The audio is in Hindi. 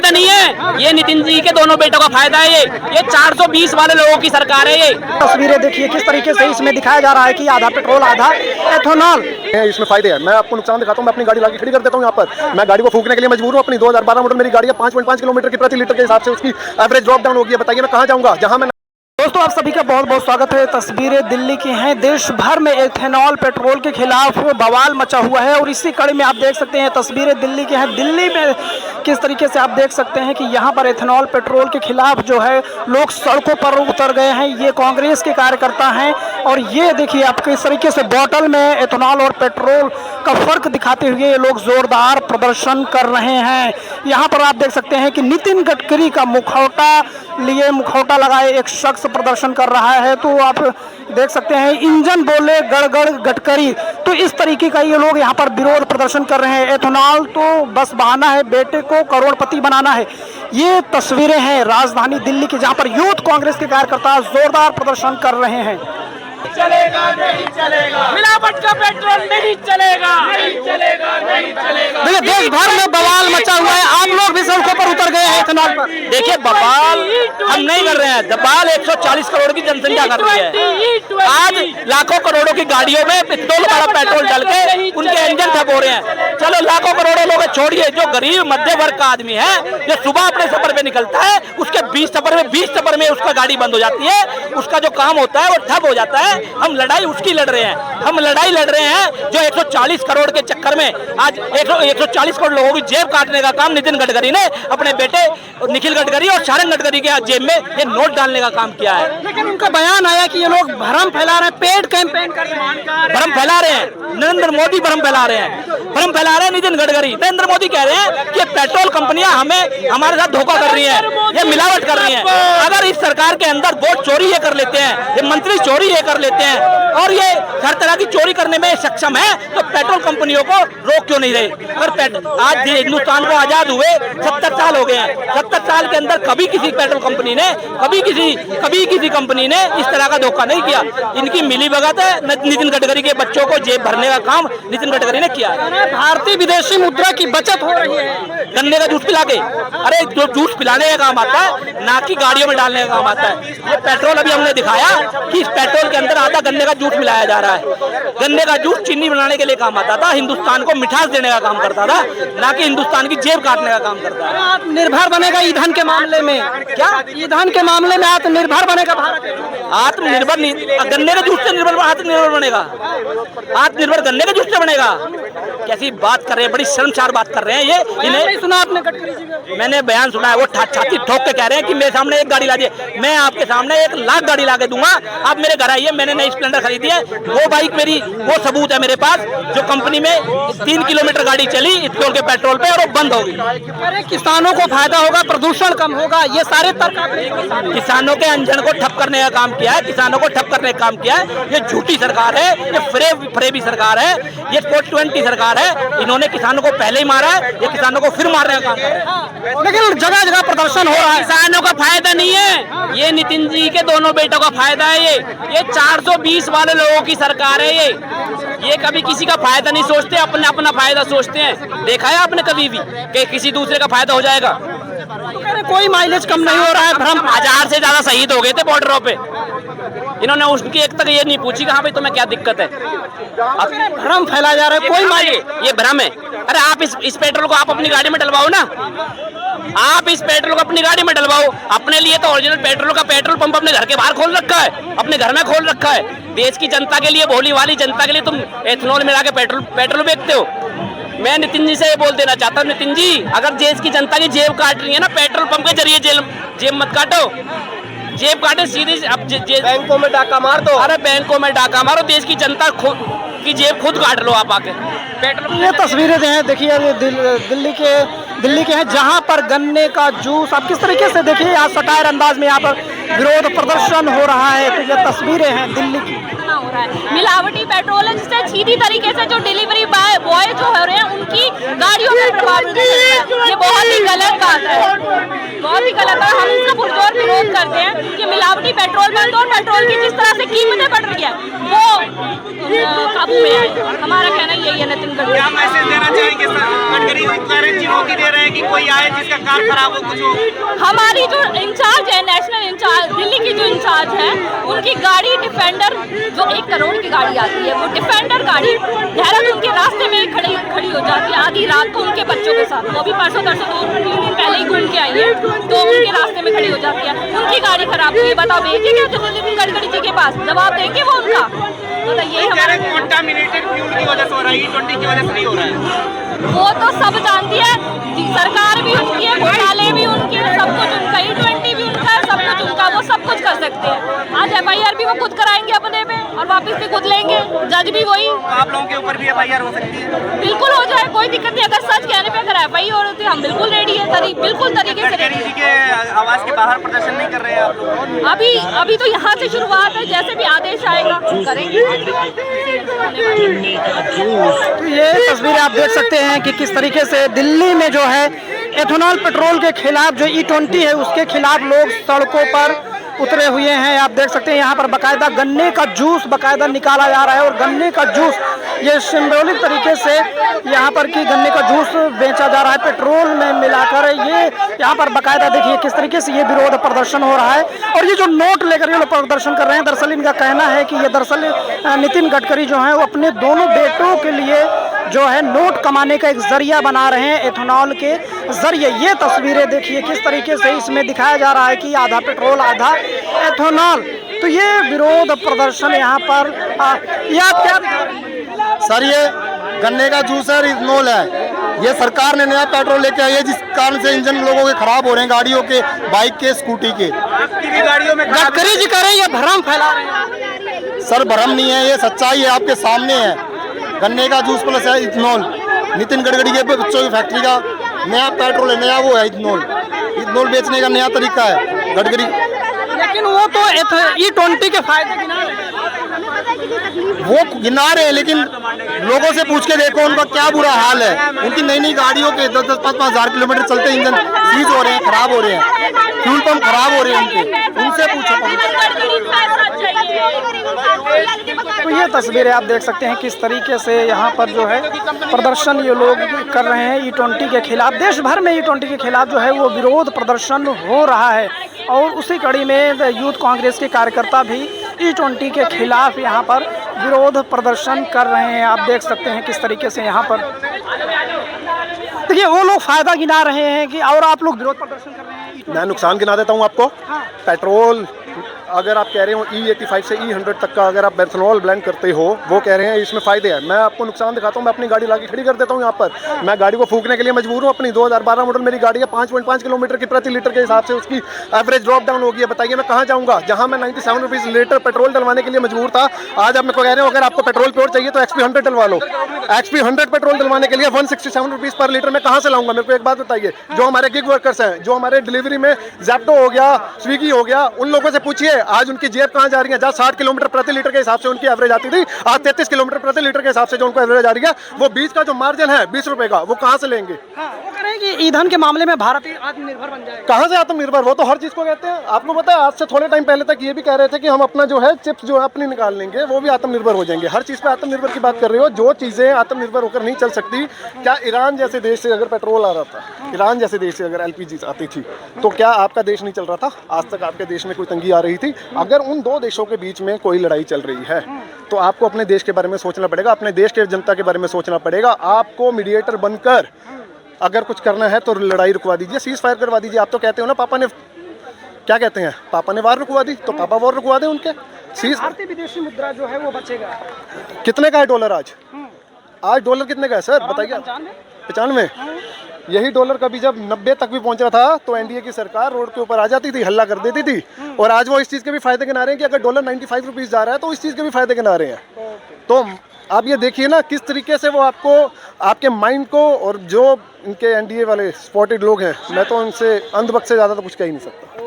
फायदा नहीं है, ये नितिन जी के दोनों बेटों का फायदा है। ये 420 वाले लोगों की सरकार है। ये तस्वीरें देखिए किस तरीके से इसमें दिखाया जा रहा है कि आधा पेट्रोल आधा एथेनॉल। इसमें फायदे हैं। मैं आपको नुकसान दिखाता हूँ। मैं अपनी गाड़ी लाके खड़ी कर देता हूँ यहाँ पर। मैं गाड़ी को फूकने के लिए मजबूर हूँ। अपनी 2012 मॉडल मेरी गाड़ी है। 5.5 किलोमीटर की प्रति लीटर के हिसाब से उसकी एवरेज ड्रॉप डाउन होगी। बताइए मैं कहाँ जाऊँगा जहाँ मैं। दोस्तों आप सभी का बहुत बहुत स्वागत है। तस्वीरें दिल्ली की हैं। देश भर में एथेनॉल पेट्रोल के खिलाफ बवाल मचा हुआ है और इसी कड़ी में आप देख सकते हैं तस्वीरें दिल्ली की हैं। दिल्ली में किस तरीके से आप देख सकते हैं कि यहाँ पर एथेनॉल पेट्रोल के खिलाफ जो है लोग सड़कों पर उतर गए हैं। ये कांग्रेस के कार्यकर्ता हैं और ये देखिए आप किस तरीके से बोतल में एथेनॉल और पेट्रोल का फर्क दिखाते हुए ये लोग जोरदार प्रदर्शन कर रहे हैं। यहाँ पर आप देख सकते हैं कि नितिन गडकरी का मुखौटा लगाए एक शख्स प्रदर्शन कर रहा है। तो आप देख सकते हैं इंजन बोले गड़गड़ गडकरी। तो इस तरीके का ये लोग यहाँ पर विरोध प्रदर्शन कर रहे हैं। एथेनॉल तो बस बहाना है, बेटे को करोड़पति बनाना है। ये तस्वीरें हैं राजधानी दिल्ली की जहाँ पर यूथ कांग्रेस के कार्यकर्ता जोरदार प्रदर्शन कर रहे हैं। चलेगा नहीं चलेगा, मिलावट का पेट्रोल नहीं चलेगा, नहीं चलेगा, नहीं चलेगा। देखिए देश भर में बवाल मचा हुआ है। आप लोग भी सड़कों पर उतर गए हैं एथेनॉल पर। देखिए बवाल हम नहीं कर रहे हैं। बवाल 140 करोड़ की जनसंख्या कर रही है। आज लाखों करोड़ों की गाड़ियों में पेट्रोल वाला पेट्रोल डाल के उनके इंजन ठप हो रहे हैं। चलो लाखों करोड़ों लोग छोड़िए, जो गरीब मध्य वर्ग का आदमी है जो सुबह अपने सफर पे निकलता है उसके 20 सफर में उसका गाड़ी बंद हो जाती है। उसका जो काम होता है वो ठप हो जाता है। हम लड़ाई उसकी लड़ रहे हैं। हम लड़ाई लड़ रहे हैं जो 140 करोड़ के चक्कर में आज 140 करोड़ लोगों की जेब काटने का काम नितिन गडकरी ने अपने बेटे निखिल गडकरी और शारंग गडकरी के जेब में ये नोट डालने का काम किया है। लेकिन उनका बयान आया कि ये लोग भ्रम फैला रहे हैं, पेड कैंपेन कर रहे हैं। भ्रम फैला रहे हैं नरेंद्र मोदी, भ्रम फैला रहे हैं, भ्रम फैला रहे हैं नितिन गडकरी। नरेंद्र मोदी कह रहे हैं कि पेट्रोल कंपनियां हमारे साथ धोखा कर रही हैं, ये मिलावट कर रही हैं। अगर इस सरकार के अंदर वोट चोरी ये कर लेते हैं, ये मंत्री चोरी ये कर लेते हैं और ये हर तरह की चोरी करने में सक्षम है, तो पेट्रोल कंपनियों को रोक क्यों नहीं रहे? अगर आज हिंदुस्तान को आजाद हुए 70 साल हो गए हैं। 70 साल के अंदर कभी किसी पेट्रोल कंपनी ने कभी किसी कंपनी ने इस तरह का धोखा नहीं किया। इनकी मिली भगत है। नितिन गडकरी के बच्चों को जेब भरने का काम नितिन गडकरी ने किया है। भारतीय विदेशी मुद्रा की बचत हो रही है। गन्ने का जूस पिला के, अरे जो जूस पिलाने का काम आता है ना कि गाड़ियों में डालने का काम आता है। ये पेट्रोल अभी हमने दिखाया कि इस पेट्रोल के अंदर आधा गन्ने का जूस मिलाया जा रहा है। गन्ने का जूस चीनी बनाने के लिए काम आता था, हिंदुस्तान को मिठास देने का काम करता था, ना कि हिंदुस्तान की जेब काटने का काम करता है। आत्मनिर्भर बनेगा ईंधन के मामले में। क्या ईंधन के मामले में आत्मनिर्भर बनेगा भारत? आत्मनिर्भर गन्ने के जूस से आत्मनिर्भर बनेगा? आत्मनिर्भर गन्ने के जूस से बनेगा? कैसी बात कर रहे हैं, बड़ी शर्मसार बात कर रहे हैं ये। इन्हें सुना आपने गडकरी जी का? मैंने बयान सुना है। वो छाती ठोक के कह रहे हैं कि मेरे सामने एक गाड़ी ला दिए, मैं आपके सामने 1 लाख गाड़ी ला के दूंगा। आप मेरे घर आइए, मैंने नई स्प्लेंडर खरीदी है। वो बाइक मेरी, वो सबूत है मेरे पास, जो कंपनी में 3 किलोमीटर गाड़ी चली इथनॉल के पेट्रोल पे और वो बंद होगी। अरे किसानों को फायदा होगा, प्रदूषण कम होगा, ये सारे तर्क किसानों के इंजन को ठप करने का काम किया है, किसानों को ठप करने का काम किया है। ये झूठी सरकार है, ये फरेबी सरकार है, ये 420 सरकार है। इन्होंने किसानों को पहले ही मारा है, ये किसानों को फिर मारने का काम कर रहे हैं। लेकिन जगह जगह प्रदर्शन हो रहा है। किसानों का फायदा नहीं है, ये नितिन जी के दोनों बेटों का फायदा है। ये 420 वाले लोगों की सरकार है। ये कभी किसी का फायदा नहीं सोचते, अपना फायदा सोचते हैं। देखा है आपने कभी भी कि किसी दूसरे का फायदा हो जाएगा? अरे कोई माइलेज कम नहीं हो रहा है। भ्रम 1000 से ज्यादा शहीद हो गए थे बॉर्डरों पे। इन्होंने उसकी एक तक ये नहीं पूछी कि हाँ भाई तुम्हें क्या दिक्कत है। भ्रम फैला जा रहा है। कोई माइलेज, ये भ्रम है। अरे आप इस पेट्रोल को आप अपनी गाड़ी में डलवाओ ना। आप इस पेट्रोल को अपनी गाड़ी में डलवाओ। अपने लिए तो ओरिजिनल पेट्रोल का पेट्रोल पंप अपने घर के बाहर खोल रखा है, अपने घर में खोल रखा है। देश की जनता के लिए, भोली वाली जनता के लिए तुम एथेनॉल मिला के पेट्रोल बेचते हो। मैं नितिन जी से ये बोल देना चाहता हूँ, नितिन जी अगर देश की जनता की जेब काट रही है ना पेट्रोल पंप के जरिए, जेब मत काटो। जेब काटे सीधी, अब बैंकों में डाका मार दो। अरे बैंकों में डाका मारो, देश की जनता की जेब खुद काट लो आप आके। पेट्रोल ये तस्वीरें हैं देखिए दिल्ली के हैं जहां पर गन्ने का जूस, आप किस तरीके से देखिए यहाँ सटायर अंदाज में यहाँ पर विरोध प्रदर्शन हो रहा है। तो ये तस्वीरें हैं दिल्ली की। हो रहा है मिलावटी पेट्रोल है, जिससे सीधी तरीके से जो डिलीवरी बॉय जो हो रहे हैं उनकी गाड़ियों में प्रभावित है। ये बहुत ही गलत बात है, बहुत ही गलत है। हम इसका पुरजोर विरोध करते हैं कि मिलावटी पेट्रोल बंद और पेट्रोल की जिस तरह से कीमतें बढ़ रही है वो काबू में आए। हमारा कहना यही है। नितिन गडकरी क्या मैसेज देना चाहेंगे सर? गडकरी चुनौती दे रहे हैं कि कोई आए जिसका कार खराब हो, कुछ हो। हमारी जो इंचार्ज है, नेशनल इंचार्ज दिल्ली की जो इंचार्ज है, उनकी गाड़ी डिफेंडर जो 1 करोड़ की गाड़ी आती है, वो डिफेंडर गाड़ी देहरादून के रास्ते में खड़ी हो जाती है आधी रात को उनके बच्चों के साथ। वो भी परसों 2-3 दिन पहले ही घूम के आई है, तो उनके रास्ते में खड़ी हो जाती है। उनकी गाड़ी खराब हुई है, बताओ भेजिए क्या तो नितिन गडकरी जी के पास जवाब देंगे वो उनका? तो यही हमारा कंटामिनेटेड फ्यूल की वजह से हो रहा है, E20 की वजह से नहीं हो रहा है। वो तो सब जानती है, सरकार भी उनकी है, घोटाले भी उनके हैं, सब कुछ उनका, E20 भी उनका है, सब कुछ उनका, वो सब कुछ कर सकते हैं। आज FIR भी वो खुद कराएंगे अपने पे और वापस भी खुद लेंगे, जज भी वही। आप लोगों के ऊपर भी FIR हो सकती है? बिल्कुल हो जाए, कोई दिक्कत नहीं। अगर सच कहने पे अगर FIR होती है, हम बिल्कुल रेडी है, बिल्कुल तरीके से गडकरी जी के आवाज के बाहर प्रदर्शन नहीं कर रहे हैं आप लोग? अभी तो यहाँ से शुरुआत है, जैसे भी आदेश आएगा करेंगे। तो ये तस्वीरें आप देख सकते हैं कि किस तरीके से दिल्ली में जो है एथेनॉल पेट्रोल के खिलाफ जो E20 है उसके खिलाफ लोग सड़कों पर उतरे हुए हैं। आप देख सकते हैं यहाँ पर बकायदा गन्ने का जूस बकायदा निकाला जा रहा है और गन्ने का जूस ये सिंबॉलिक तरीके से यहाँ पर की गन्ने का जूस बेचा जा रहा है पेट्रोल में मिलाकर। ये यहाँ पर बकायदा देखिए किस तरीके से ये विरोध प्रदर्शन हो रहा है और ये जो नोट लेकर ये लोग प्रदर्शन कर रहे हैं, दरअसल इनका कहना है कि ये दरअसल नितिन गडकरी जो है वो अपने दोनों बेटों के लिए जो है नोट कमाने का एक जरिया बना रहे हैं एथेनॉल के जरिए। ये तस्वीरें देखिए किस तरीके से इसमें दिखाया जा रहा है कि आधा पेट्रोल आधा एथेनॉल। तो ये विरोध प्रदर्शन यहाँ पर ये आप क्या दिखा रहे हैं? सर ये गन्ने का जूस है, इथेनॉल है। ये सरकार ने नया पेट्रोल लेके आई है जिस कारण से इंजन लोगों के खराब हो रहे हैं, गाड़ियों के, बाइक के, स्कूटी के। गाड़ियों में गडकरी जी कह रहे हैं ये भ्रम फैला रहे हैं। सर भ्रम नहीं है, ये सच्चाई है, आपके सामने है। गन्ने का जूस प्लस है इथेनॉल। नितिन गडकरी के बच्चों की फैक्ट्री का नया पेट्रोल है, नया वो है इथेनॉल। इथेनॉल बेचने का नया तरीका है गडकरी। लेकिन वो तो E20 के फायदे गिना रहे हैं। वो गिना रहे हैं, लेकिन लोगों से पूछ के देखो उनका क्या बुरा हाल है। उनकी नई नई गाड़ियों के 10-10, 5-5 हज़ार किलोमीटर चलते इंजन सीज हो रहे हैं, खराब हो रहे हैं, फ्यूल पंप खराब हो रहे हैं उनके, उनसे पूछो। तो ये तस्वीरें आप देख सकते हैं किस तरीके से यहाँ पर जो है प्रदर्शन ये लोग कर रहे हैं E20 के खिलाफ। देश भर में E20 के खिलाफ जो है वो विरोध प्रदर्शन हो रहा है और उसी कड़ी में यूथ कांग्रेस के कार्यकर्ता भी E20 के खिलाफ यहाँ पर विरोध प्रदर्शन कर रहे हैं। आप देख सकते हैं किस तरीके से यहाँ पर देखिए वो लोग फायदा गिना रहे हैं कि और आप लोग विरोध प्रदर्शन कर रहे हैं। मैं नुकसान गिना देता हूँ आपको। पेट्रोल अगर आप कह रहे हो E85 से E100 तक का अगर आप एथेनॉल ब्लेंड करते हो, वो कह रहे हैं इसमें फ़ायदे हैं। मैं आपको नुकसान दिखाता हूँ, मैं अपनी गाड़ी लाके खड़ी कर देता हूँ यहाँ पर। मैं गाड़ी को फूकने के लिए मजबूर हूँ। अपनी 2012 मॉडल मेरी गाड़ी है, 5.5 किलोमीटर की प्रति लीटर के हिसाब से उसकी एवरेज ड्रॉप डाउन होगी है। बताइए मैं कहाँ जाऊँगा? जहाँ मैं 97 रुपीज़ लीटर पेट्रोल डलवाने के लिए मजबूर था, आज आप मेरे को कह रहे हो अगर आपको पेट्रोल प्योर चाहिए तो XP 100 डलवा लो। XP 100 पेट्रोल डलवाने के लिए 167 रुपीज़ पर लीटर में कहाँ से लाऊंगा? मेरे को एक बात बताइए, जो हमारे गिग वर्कर्स हैं, जो हमारे डिलीवरी में ज़ेप्टो हो गया, स्विगी हो गया, उन लोगों से पूछिए आज उनकी जेब कहाँ जा रही है? जहाँ 60 किलोमीटर प्रति लीटर के हिसाब से उनकी एवरेज आती थी, आज 33 किलोमीटर प्रति लीटर के हिसाब से जो उनको एवरेज आ रही है, वो बीच का जो मार्जिन है 20 रुपए का, वो कहाँ से लेंगे? वो कह रहे हैं कि ईंधन के मामले में भारत आत्मनिर्भर बन जाएगा। कहाँ से आत्मनिर्भर? वो तो हर चीज़ को कहते हैं। आपको पता है आज से थोड़े टाइम पहले तक ये भी कह रहे थे कि हम अपना जो है चिप्स जो है अपनी निकाल लेंगे, वो भी आत्मनिर्भर हो जाएंगे। हर चीज़ पे आत्मनिर्भर की बात कर रहे हो। जो चीज़ें आत्मनिर्भर होकर नहीं चल सकती, क्या ईरान जैसे देश से अगर पेट्रोल आ रहा था, ईरान जैसे देश से अगर LPG आती थी, तो क्या आपका देश नहीं चल रहा था? आज तक आपके देश में कोई तंगी आ रही थी? अगर उन दो देशों के बीच में कोई लड़ाई चल रही है तो आपको अपने देश के बारे में सोचना पड़ेगा, अपने देश के जनता के बारे में सोचना पड़ेगा। आपको मीडिएटर बनकर अगर कुछ करना है तो लड़ाई रुकवा दीजिए, सीज फायर करवा दीजिए। आप तो कहते हो ना पापा ने, क्या कहते हैं, पापा ने वार रुकवा दी, तो पापा वार रुकवा दें उनके। भारतीय विदेशी मुद्रा जो है वो बचेगा। कितने का है डॉलर आज? आज डॉलर कितने का है सर बताइए? 95। यही डॉलर कभी जब 90 तक भी पहुंचा था तो NDA की सरकार रोड के ऊपर आ जाती थी, हल्ला कर देती थी। और आज वो इस चीज़ के भी फायदे गिना रहे हैं कि अगर डॉलर 95 रुपीज़ जा रहा है तो इस चीज़ के भी फायदे गिना रहे हैं। तो आप ये देखिए ना किस तरीके से वो आपको, आपके माइंड को, और जो इनके NDA वाले स्पॉटेड लोग हैं, मैं तो उनसे अंधभक्त से ज़्यादा तो कुछ कह ही नहीं सकता।